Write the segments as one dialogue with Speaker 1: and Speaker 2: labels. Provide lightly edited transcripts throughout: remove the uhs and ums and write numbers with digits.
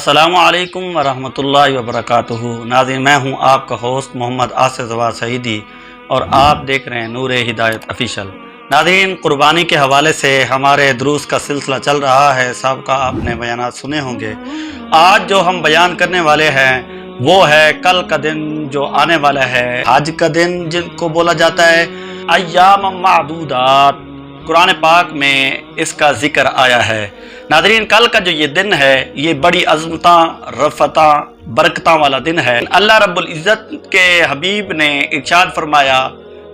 Speaker 1: अस्सलामु अलैकुम वरहमतुल्लाहि वबरकातुहू। नाज़रीन, मैं हूं आपका होस्ट मोहम्मद आसिफ जवाद सईदी और आप देख रहे हैं नूर हिदायत ऑफिशियल। नाज़रीन, कुर्बानी के हवाले से हमारे दुरूस का सिलसिला चल रहा है। सबका आपने बयानात सुने होंगे। आज जो हम बयान करने वाले हैं वो है कल का दिन जो आने वाला है, हज का दिन जिनको बोला जाता है, अय्याम मादूदात। कुरान पाक में इसका जिक्र आया है। नाज़रीन, कल का जो ये दिन है ये बड़ी अज़मता, रफ़ता, बरकता वाला दिन है। अल्लाह रब्बुल इज़्ज़त के हबीब ने इरशाद फरमाया,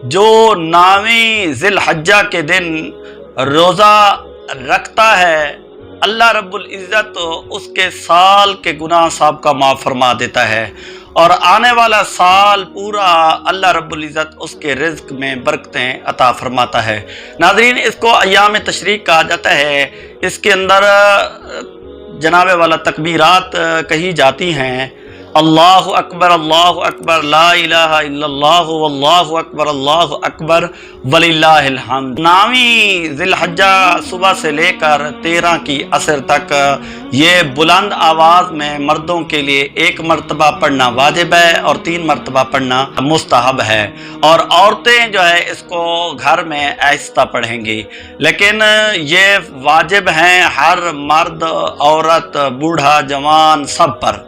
Speaker 1: जो 9वीं ज़िलहज्जा के दिन रोज़ा रखता है, अल्लाह रब्बुल इज़्ज़त उसके साल के गुनाह साब का माफ़ फरमा देता है और आने वाला साल पूरा अल्लाह रब्बुल इज़्ज़त उसके रिज़्क़ में बरकतें अता फरमाता है। नाज़रीन, इसको अय्याम तशरीक़ कहा जाता है। इसके अंदर जनाबे वाला तकबीरात कही जाती हैं, अल्लाहु अकबर, ला इलाहा इल्लल्लाहु वल्लाहु अकबर वलिल्लाहिल हम्द। 9वीं ज़िलहज्जा सुबह से लेकर 13 की असर तक ये बुलंद आवाज़ में मर्दों के लिए 1 मरतबा पढ़ना वाजिब है और 3 मरतबा पढ़ना मुस्तहब है, और औरतें जो है इसको घर में आहिस्ता पढ़ेंगी। लेकिन ये वाजिब हैं हर मर्द, औरत, बूढ़ा, जवान सब पर।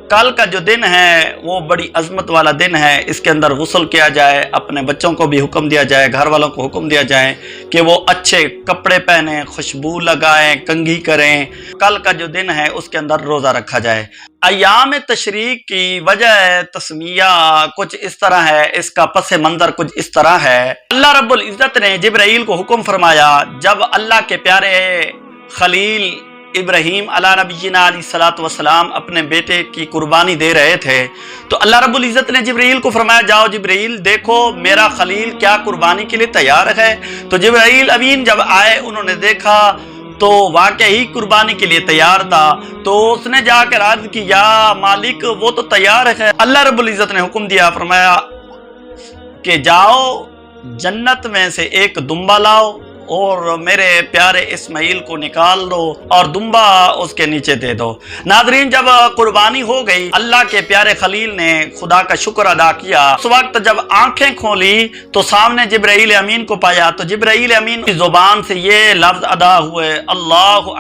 Speaker 1: कल का जो दिन है वो बड़ी अज़मत वाला दिन है। इसके अंदर गुस्ल किया जाए, अपने बच्चों को भी हुक्म दिया जाए, घर वालों को हुक्म दिया जाए कि वो अच्छे कपड़े पहने, खुशबू लगाएं, कंघी करें। कल का जो दिन है उसके अंदर रोज़ा रखा जाए। अय्याम तशरीक़ की वजह तस्मिया कुछ इस तरह है, इसका पस मंज़र कुछ इस तरह है। अल्लाह रब्बुल इज़्ज़त ने जिब्राईल को हुक्म फरमाया, जब अल्लाह के प्यारे खलील इब्राहीम अला नबीना अलैहिस्सलातु वस्सलाम अपने बेटे की कुर्बानी दे रहे थे, तो अल्लाह रब्बुल इज़्ज़त ने जिब्राईल को फरमाया, जाओ जिब्राईल देखो मेरा खलील क्या कुर्बानी के लिए तैयार है। तो जिब्राईल अमीन जब आए, उन्होंने देखा तो वाकई ही कुर्बानी के लिए तैयार था। तो उसने जाकर अर्ज़ की, या मालिक वो तो तैयार है। अल्लाह रब्बुल इज़्ज़त ने हुक्म दिया, फरमाया कि जाओ जन्नत में से एक दुम्बा लाओ और मेरे प्यारे इस्माइल को निकाल दो और दुम्बा उसके नीचे दे दो। नाज़रीन, जब कुर्बानी हो गई, अल्लाह के प्यारे खलील ने खुदा का शुक्र अदा किया। उस वक्त जब आंखें खोली तो सामने जिब्राईल अमीन को पाया। तो जिब्राईल अमीन की जुबान से ये लफ्ज अदा हुए, अल्लाहु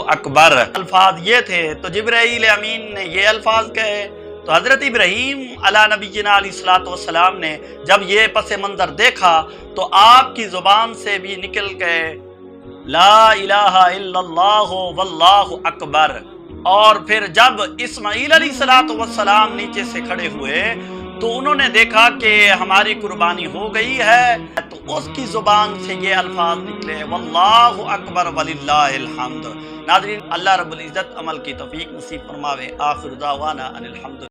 Speaker 1: अकबर। अल्फाज ये थे। तो जिब्राईल अमीन ने ये अल्फाज कहे। तो हज़रत इब्राहीम अला नबीना अलैहिस्सलातु वस्सलाम ने जब ये पस मंज़र देखा तो आपकी ज़ुबान से भी निकल गए, ला इलाहा इल्लल्लाहु वल्लाहु अकबर। और फिर जब इस्माईल अलैहिस्सलातु वस्सलाम नीचे से खड़े हुए तो उन्होंने देखा कि हमारी कुर्बानी हो गई है। तो उसकी ज़ुबान से ये अल्फाज निकले, वल्लाहु अकबर वलिल्लाहिल हम्द। नाज़रीन, अल्लाह रब्बुल इज़्ज़त अमल की तौफीक नसीब फरमावे। आखिर दावाना अनिल हम्द।